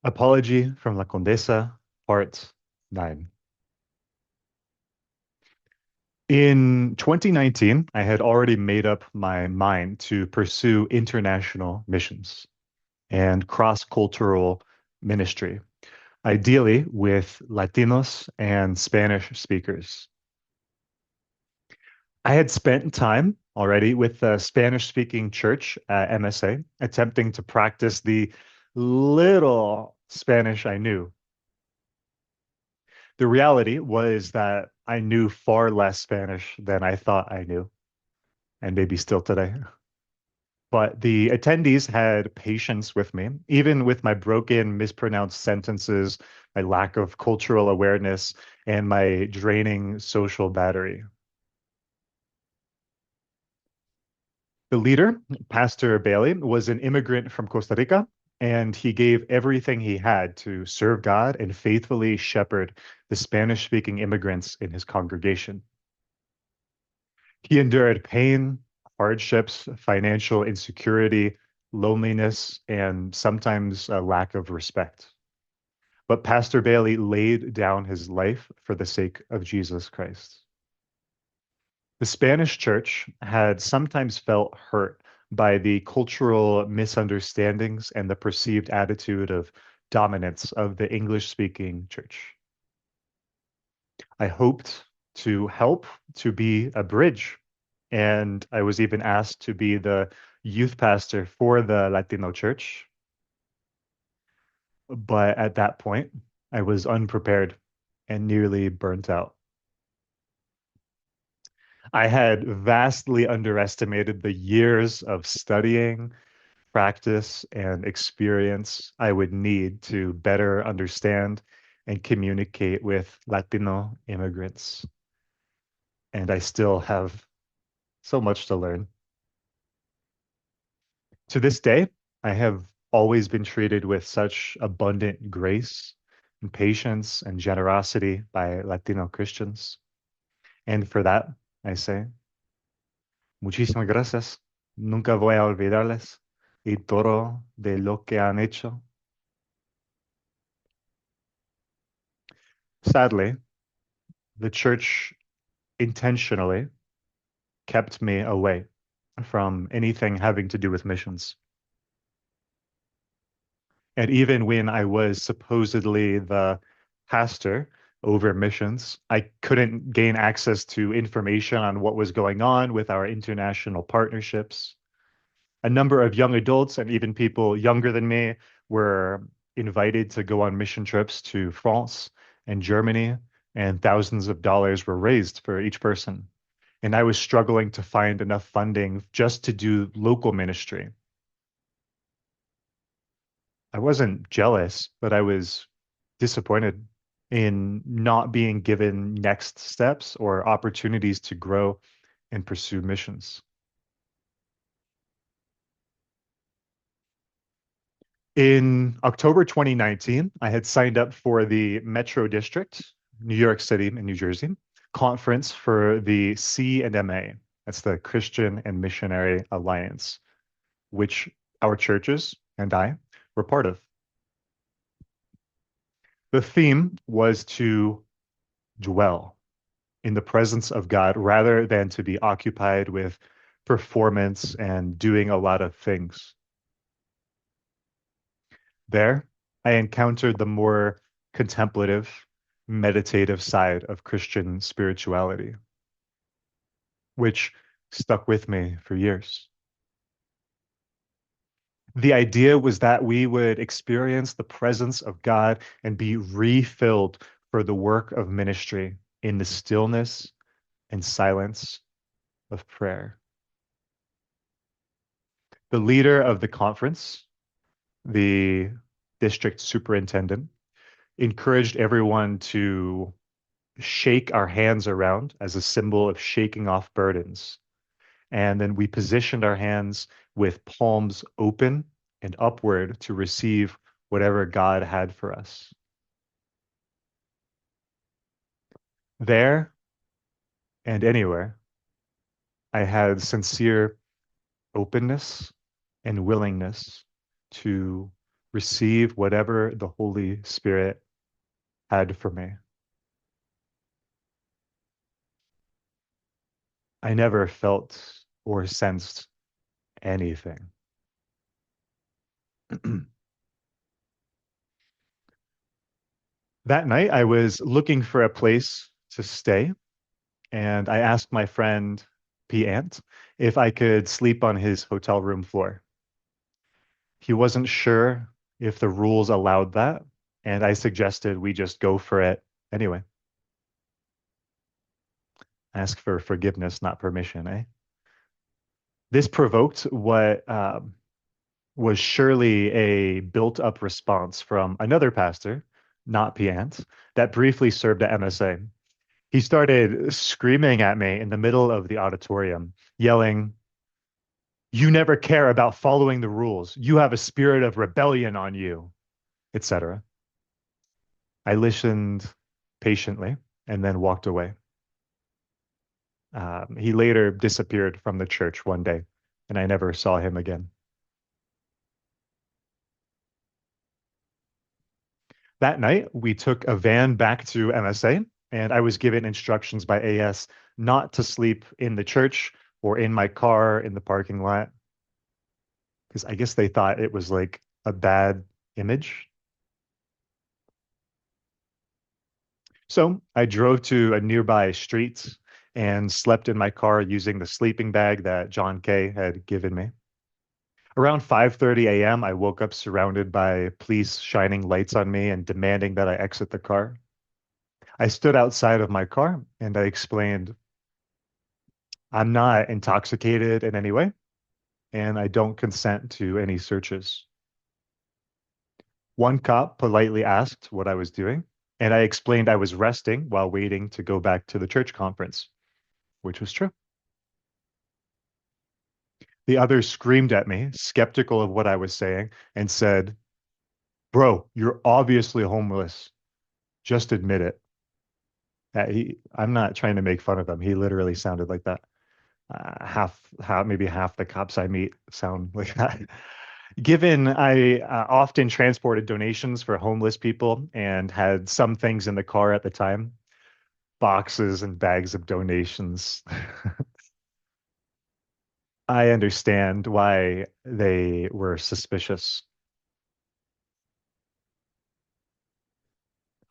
Apology from La Condesa, Part 9. In 2019, I had already made up my mind to pursue international missions and cross-cultural ministry, ideally with Latinos and Spanish speakers. I had spent time already with the Spanish-speaking church at MSA, attempting to practice the little Spanish I knew. The reality was that I knew far less Spanish than I thought I knew, and maybe still today. But the attendees had patience with me, even with my broken, mispronounced sentences, my lack of cultural awareness, and my draining social battery. The leader, Pastor Bailey, was an immigrant from Costa Rica, and he gave everything he had to serve God and faithfully shepherd the Spanish-speaking immigrants in his congregation. He endured pain, hardships, financial insecurity, loneliness, and sometimes a lack of respect. But Pastor Bailey laid down his life for the sake of Jesus Christ. The Spanish church had sometimes felt hurt by the cultural misunderstandings and the perceived attitude of dominance of the English-speaking church. I hoped to help to be a bridge, and I was even asked to be the youth pastor for the Latino church. But at that point, I was unprepared and nearly burnt out. I had vastly underestimated the years of studying, practice, and experience I would need to better understand and communicate with Latino immigrants. And I still have so much to learn. To this day, I have always been treated with such abundant grace and patience and generosity by Latino Christians. And for that, I say, muchísimas gracias. Nunca voy a olvidarles y todo de lo que han hecho. Sadly, the church intentionally kept me away from anything having to do with missions. And even when I was supposedly the pastor over missions, I couldn't gain access to information on what was going on with our international partnerships. A number of young adults and even people younger than me were invited to go on mission trips to France and Germany, and thousands of dollars were raised for each person. And I was struggling to find enough funding just to do local ministry. I wasn't jealous, but I was disappointed in not being given next steps or opportunities to grow and pursue missions. In October 2019, I had signed up for the Metro District, New York City and New Jersey, conference for the C&MA. That's the Christian and Missionary Alliance, which our churches and I were part of. The theme was to dwell in the presence of God rather than to be occupied with performance and doing a lot of things. There, I encountered the more contemplative, meditative side of Christian spirituality, which stuck with me for years. The idea was that we would experience the presence of God and be refilled for the work of ministry in the stillness and silence of prayer. The leader of the conference, the district superintendent, encouraged everyone to shake our hands around as a symbol of shaking off burdens. And then we positioned our hands with palms open and upward to receive whatever God had for us. There and anywhere, I had sincere openness and willingness to receive whatever the Holy Spirit had for me. I never felt or sensed anything. That night, I was looking for a place to stay, and I asked my friend P. Ant if I could sleep on his hotel room floor. He wasn't sure if the rules allowed that, and I suggested we just go for it anyway. Ask for forgiveness, not permission, eh? This provoked what was surely a built-up response from another pastor, not Piant, that briefly served at MSA. He started screaming at me in the middle of the auditorium, yelling, "You never care about following the rules. You have a spirit of rebellion on you," etc. I listened patiently and then walked away. He later disappeared from the church one day, and I never saw him again. That night, we took a van back to MSA, and I was given instructions by AS not to sleep in the church or in my car in the parking lot, because I guess they thought it was like a bad image. So I drove to a nearby street and slept in my car using the sleeping bag that John Kay had given me. Around 5:30 a.m., I woke up surrounded by police shining lights on me and demanding that I exit the car. I stood outside of my car and I explained, "I'm not intoxicated in any way, and I don't consent to any searches." One cop politely asked what I was doing, and I explained I was resting while waiting to go back to the church conference, which was true. The others screamed at me, skeptical of what I was saying, and said, "Bro, you're obviously homeless. Just admit it." I'm not trying to make fun of him. He literally sounded like that. Maybe half the cops I meet sound like that. Given I often transported donations for homeless people and had some things in the car at the time, boxes and bags of donations, I understand why they were suspicious.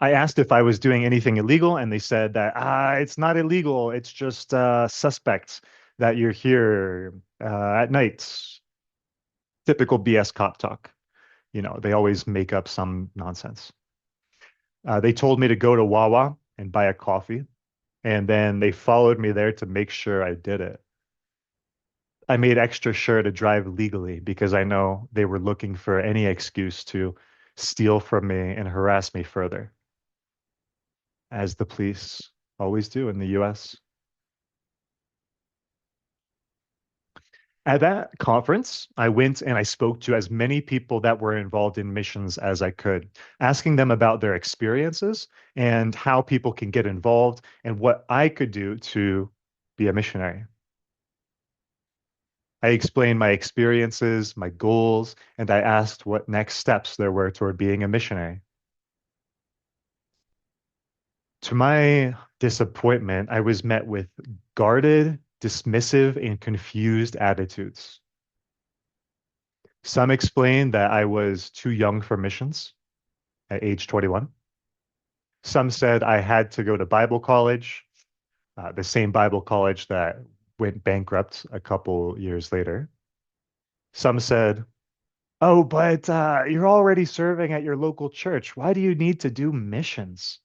I asked if I was doing anything illegal, and they said that it's not illegal. It's just suspects that you're here at night. Typical BS cop talk. They always make up some nonsense. They told me to go to Wawa and buy a coffee, and then they followed me there to make sure I did it. I made extra sure to drive legally because I know they were looking for any excuse to steal from me and harass me further, as the police always do in the US. At that conference, I went and I spoke to as many people that were involved in missions as I could, asking them about their experiences and how people can get involved and what I could do to be a missionary. I explained my experiences, my goals, and I asked what next steps there were toward being a missionary. To my disappointment, I was met with guarded, dismissive, and confused attitudes. Some explained that I was too young for missions at age 21. Some said I had to go to Bible college, the same Bible college that went bankrupt a couple years later. Some said, "Oh, but you're already serving at your local church. Why do you need to do missions?"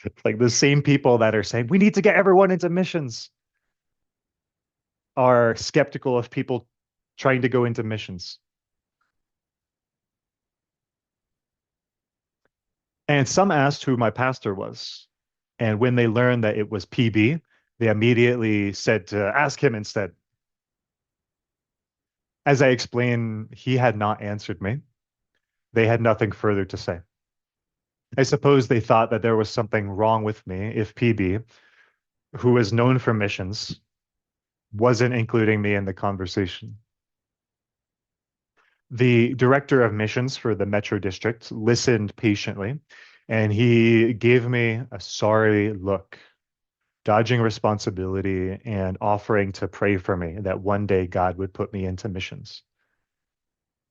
It's like the same people that are saying, "We need to get everyone into missions," are skeptical of people trying to go into missions. And some asked who my pastor was. And when they learned that it was PB, they immediately said to ask him instead. As I explained, he had not answered me. They had nothing further to say. I suppose they thought that there was something wrong with me if PB, who was known for missions, wasn't including me in the conversation. The director of missions for the Metro District listened patiently, and he gave me a sorry look, dodging responsibility and offering to pray for me that one day God would put me into missions,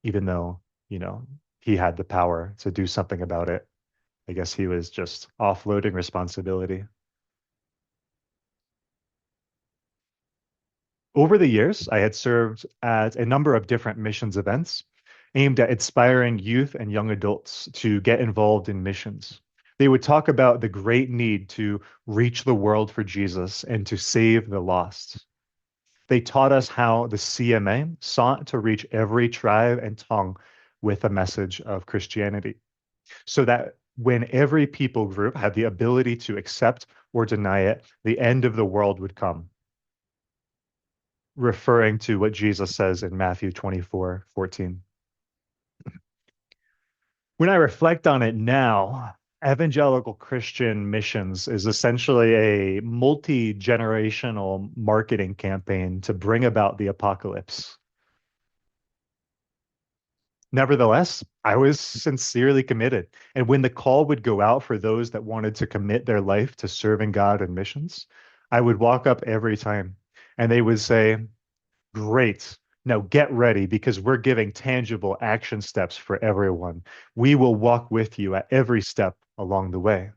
even though, you know, he had the power to do something about it. I guess he was just offloading responsibility. Over the years, I had served at a number of different missions events aimed at inspiring youth and young adults to get involved in missions. They would talk about the great need to reach the world for Jesus and to save the lost. They taught us how the CMA sought to reach every tribe and tongue with a message of Christianity, so that when every people group had the ability to accept or deny it, the end of the world would come, referring to what Jesus says in Matthew 24:14. When I reflect on it now, evangelical Christian missions is essentially a multi-generational marketing campaign to bring about the apocalypse. Nevertheless, I was sincerely committed. And when the call would go out for those that wanted to commit their life to serving God and missions, I would walk up every time and they would say, "Great. Now get ready because we're giving tangible action steps for everyone. We will walk with you at every step along the way."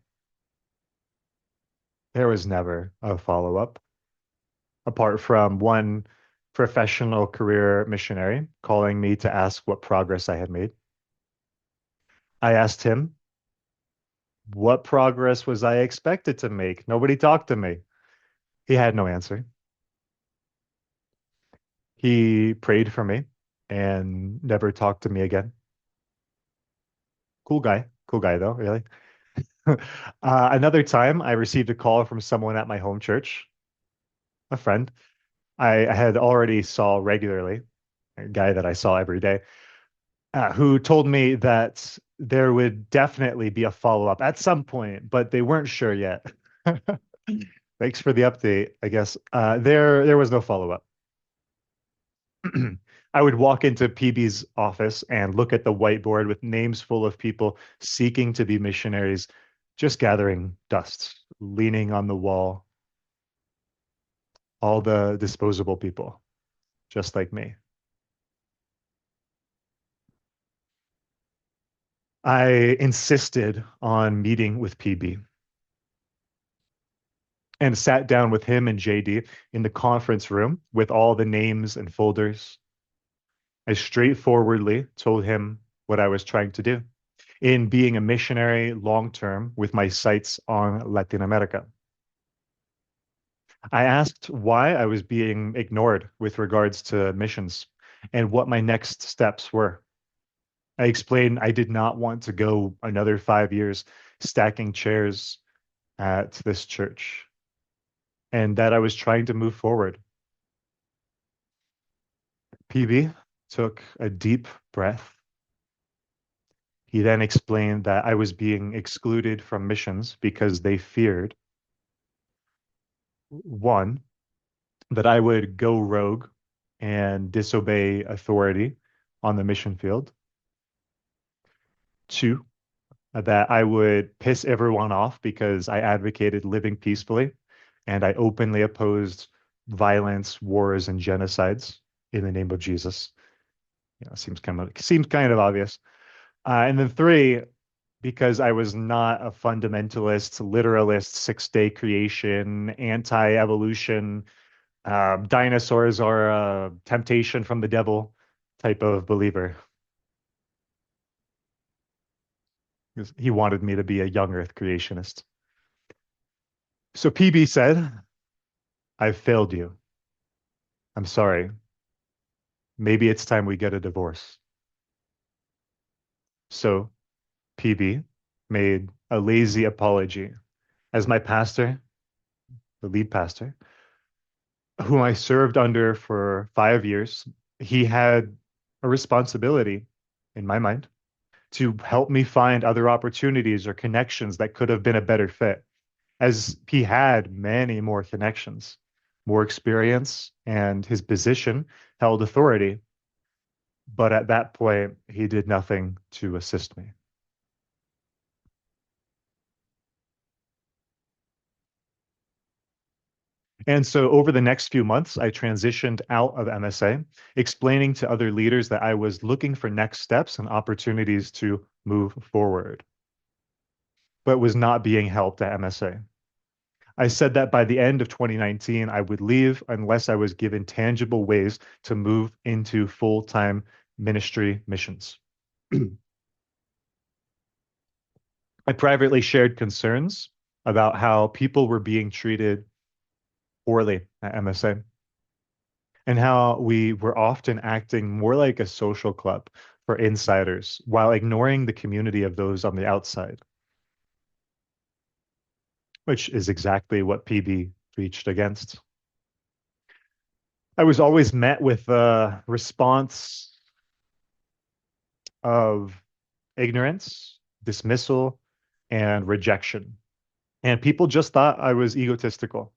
There was never a follow-up, apart from one professional career missionary calling me to ask what progress I had made. I asked him, what progress was I expected to make? Nobody talked to me. He had no answer. He prayed for me and never talked to me again. Cool guy. Cool guy, though, really. Another time, I received a call from someone at my home church, a friend I had already saw regularly, a guy that I saw every day, who told me that there would definitely be a follow-up at some point, but they weren't sure yet. Thanks for the update, I guess. There was no follow-up. I would walk into PB's office and look at the whiteboard with names full of people seeking to be missionaries, just gathering dust, leaning on the wall, all the disposable people, just like me. I insisted on meeting with PB and sat down with him and JD in the conference room with all the names and folders. I straightforwardly told him what I was trying to do in being a missionary long term with my sights on Latin America. I asked why I was being ignored with regards to missions and what my next steps were. I explained I did not want to go another 5 years stacking chairs at this church and that I was trying to move forward. PB took a deep breath. He then explained that I was being excluded from missions because they feared, one, that I would go rogue and disobey authority on the mission field. Two, that I would piss everyone off because I advocated living peacefully and I openly opposed violence, wars, and genocides in the name of Jesus. Seems kind of obvious. And then three, because I was not a fundamentalist, literalist, six-day creation, anti-evolution, dinosaurs are a temptation from the devil type of believer. He wanted me to be a young earth creationist. So PB said, "I've failed you. I'm sorry. Maybe it's time we get a divorce." So PB made a lazy apology. As my pastor, the lead pastor, whom I served under for 5 years, he had a responsibility, in my mind, to help me find other opportunities or connections that could have been a better fit, as he had many more connections, more experience, and his position held authority. But at that point, he did nothing to assist me. And so over the next few months, I transitioned out of MSA, explaining to other leaders that I was looking for next steps and opportunities to move forward, but was not being helped at MSA. I said that by the end of 2019, I would leave unless I was given tangible ways to move into full-time ministry missions. I privately shared concerns about how people were being treated poorly at MSA and how we were often acting more like a social club for insiders while ignoring the community of those on the outside, which is exactly what PB preached against. I was always met with a response of ignorance, dismissal, and rejection. And people just thought I was egotistical.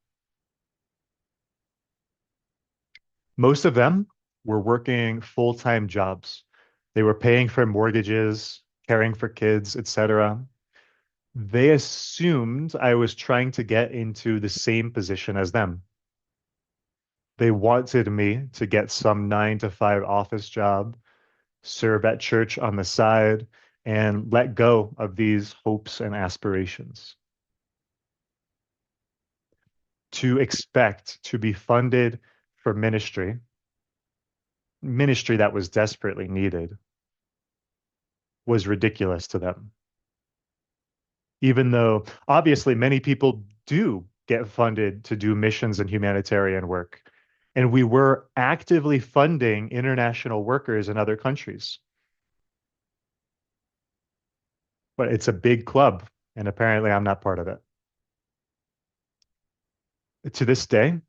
Most of them were working full-time jobs. They were paying for mortgages, caring for kids, etc. They assumed I was trying to get into the same position as them. They wanted me to get some 9 to 5 office job, serve at church on the side, and let go of these hopes and aspirations. To expect to be funded for ministry that was desperately needed, was ridiculous to them. Even though obviously many people do get funded to do missions and humanitarian work. And we were actively funding international workers in other countries. But it's a big club, and apparently I'm not part of it. To this day,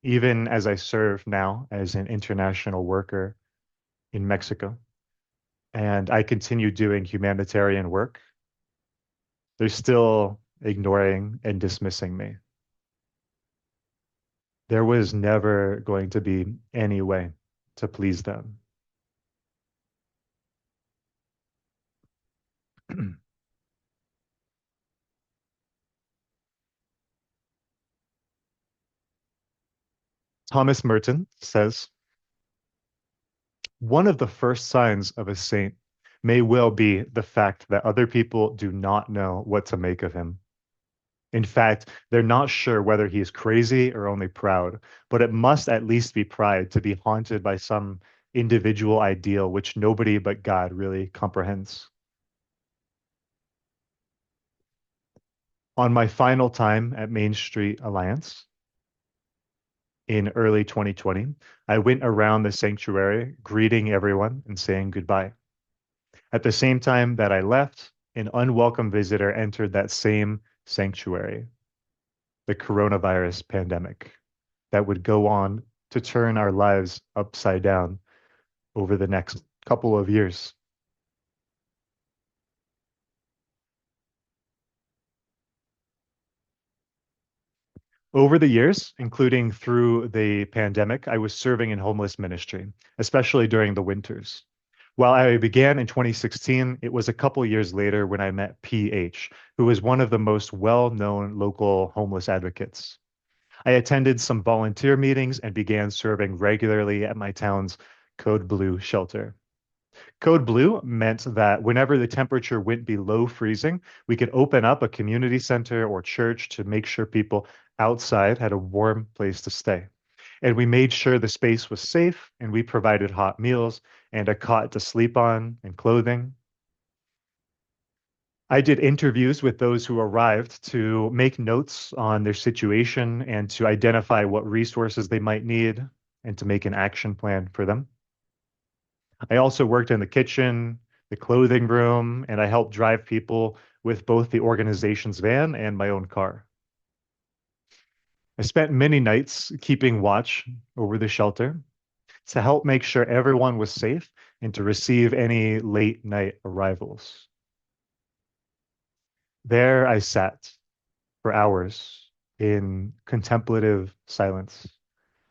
even as I serve now as an international worker in Mexico, and I continue doing humanitarian work, they're still ignoring and dismissing me. There was never going to be any way to please them. Thomas Merton says, one of the first signs of a saint may well be the fact that other people do not know what to make of him. In fact, they're not sure whether he is crazy or only proud, but it must at least be pride to be haunted by some individual ideal which nobody but God really comprehends. On my final time at Main Street Alliance in early 2020, I went around the sanctuary greeting everyone and saying goodbye. At the same time that I left, an unwelcome visitor entered that same sanctuary, the coronavirus pandemic, that would go on to turn our lives upside down over the next couple of years. Over the years, including through the pandemic, I was serving in homeless ministry, especially during the winters. While I began in 2016, it was a couple years later when I met PH, who is one of the most well-known local homeless advocates. I attended some volunteer meetings and began serving regularly at my town's Code Blue shelter. Code Blue meant that whenever the temperature went below freezing, we could open up a community center or church to make sure people outside had a warm place to stay. And we made sure the space was safe, and we provided hot meals and a cot to sleep on and clothing. I did interviews with those who arrived to make notes on their situation and to identify what resources they might need and to make an action plan for them. I also worked in the kitchen, the clothing room, and I helped drive people with both the organization's van and my own car. I spent many nights keeping watch over the shelter to help make sure everyone was safe and to receive any late night arrivals. There I sat for hours in contemplative silence,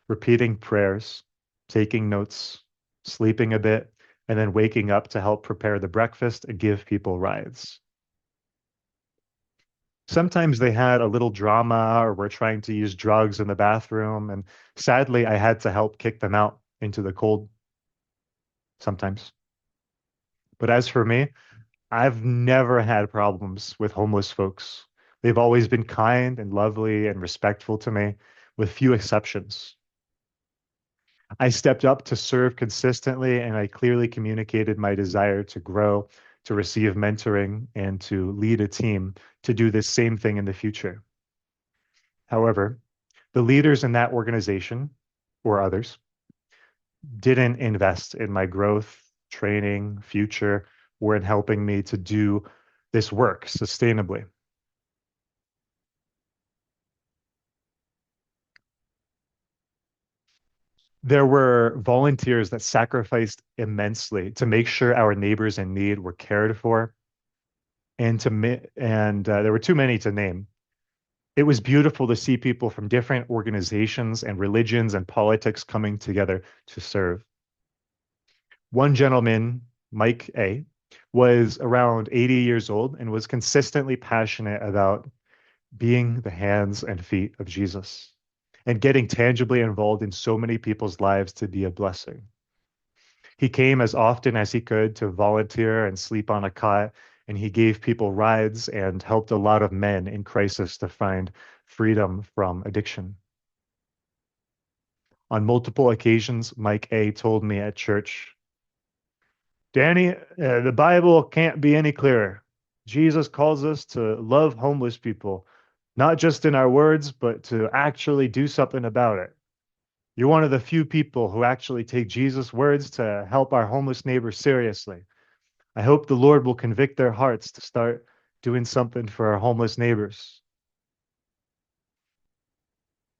repeating prayers, taking notes, sleeping a bit, and then waking up to help prepare the breakfast and give people rides. Sometimes they had a little drama or were trying to use drugs in the bathroom, and sadly, I had to help kick them out into the cold sometimes. But as for me, I've never had problems with homeless folks. They've always been kind and lovely and respectful to me, with few exceptions. I stepped up to serve consistently, and I clearly communicated my desire to grow, to receive mentoring, and to lead a team to do this same thing in the future. However, the leaders in that organization or others didn't invest in my growth, training, future, or in helping me to do this work sustainably. There were volunteers that sacrificed immensely to make sure our neighbors in need were cared for, and there were too many to name. It was beautiful to see people from different organizations and religions and politics coming together to serve. One gentleman, Mike A., was around 80 years old and was consistently passionate about being the hands and feet of Jesus and getting tangibly involved in so many people's lives to be a blessing. He came as often as he could to volunteer and sleep on a cot, and he gave people rides and helped a lot of men in crisis to find freedom from addiction. On multiple occasions, Mike A. told me at church, Danny, the Bible can't be any clearer. Jesus calls us to love homeless people, not just in our words, but to actually do something about it. You're one of the few people who actually take Jesus' words to help our homeless neighbors seriously. I hope the Lord will convict their hearts to start doing something for our homeless neighbors.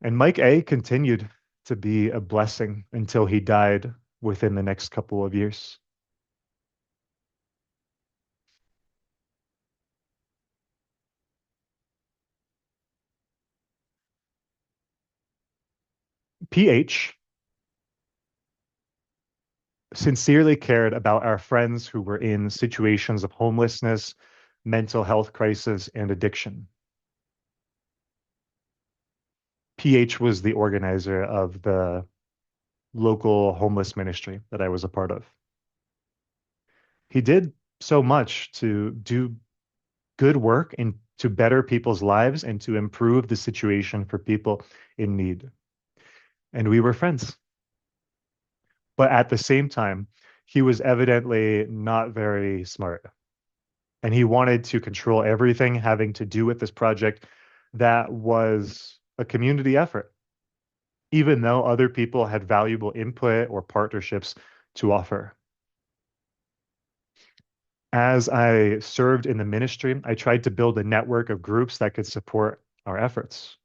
And Mike A. continued to be a blessing until he died within the next couple of years. PH sincerely cared about our friends who were in situations of homelessness, mental health crisis, and addiction. PH was the organizer of the local homeless ministry that I was a part of. He did so much to do good work and to better people's lives and to improve the situation for people in need. And we were friends. But at the same time, he was evidently not very smart. And he wanted to control everything having to do with this project that was a community effort, even though other people had valuable input or partnerships to offer. As I served in the ministry, I tried to build a network of groups that could support our efforts.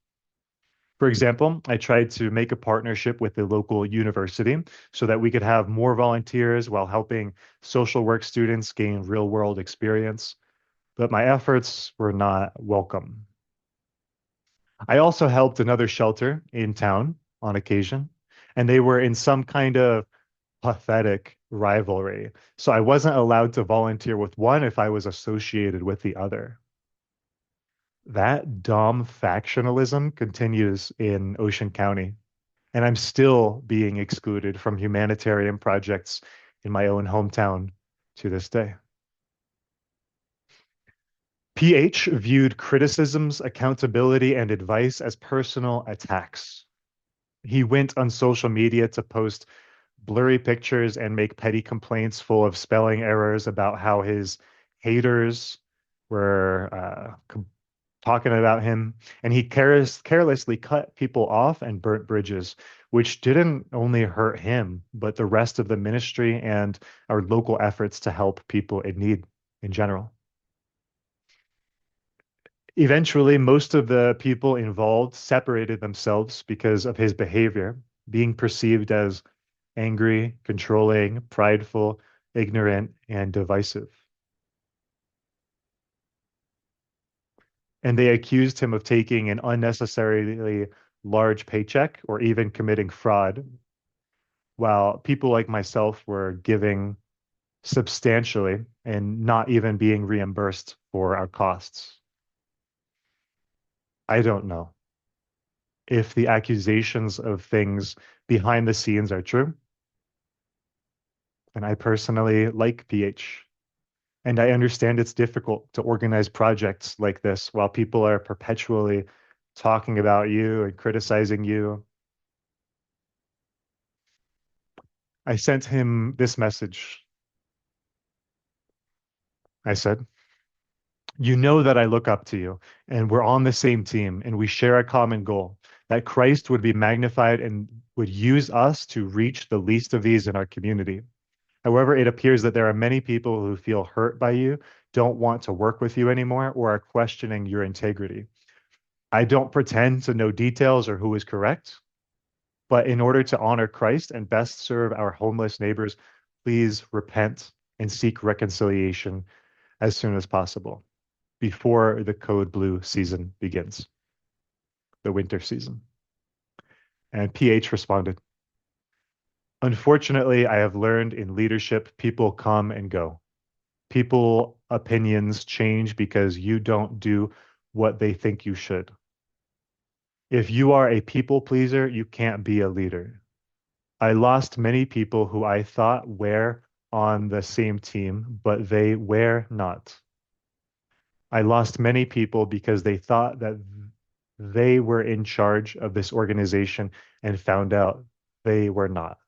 For example, I tried to make a partnership with the local university so that we could have more volunteers while helping social work students gain real world experience, but my efforts were not welcome. I also helped another shelter in town on occasion, and they were in some kind of pathetic rivalry. So I wasn't allowed to volunteer with one if I was associated with the other. That dumb factionalism continues in Ocean County, and I'm still being excluded from humanitarian projects in my own hometown to this day. PH viewed criticisms, accountability, and advice as personal attacks. He went on social media to post blurry pictures and make petty complaints full of spelling errors about how his haters were talking about him. And he carelessly cut people off and burnt bridges, which didn't only hurt him, but the rest of the ministry and our local efforts to help people in need in general. Eventually, most of the people involved separated themselves because of his behavior, being perceived as angry, controlling, prideful, ignorant, and divisive. And they accused him of taking an unnecessarily large paycheck or even committing fraud, while people like myself were giving substantially and not even being reimbursed for our costs. I don't know if the accusations of things behind the scenes are true. And I personally like PH. And I understand it's difficult to organize projects like this while people are perpetually talking about you and criticizing you. I sent him this message. I said, "You know that I look up to you, and we're on the same team, and we share a common goal, that Christ would be magnified and would use us to reach the least of these in our community. However, it appears that there are many people who feel hurt by you, don't want to work with you anymore, or are questioning your integrity. I don't pretend to know details or who is correct, but in order to honor Christ and best serve our homeless neighbors, please repent and seek reconciliation as soon as possible before the code blue season begins, the winter season." And PH responded, "Unfortunately, I have learned in leadership, people come and go. People opinions change because you don't do what they think you should. If you are a people pleaser, you can't be a leader. I lost many people who I thought were on the same team, but they were not. I lost many people because they thought that they were in charge of this organization and found out they were not.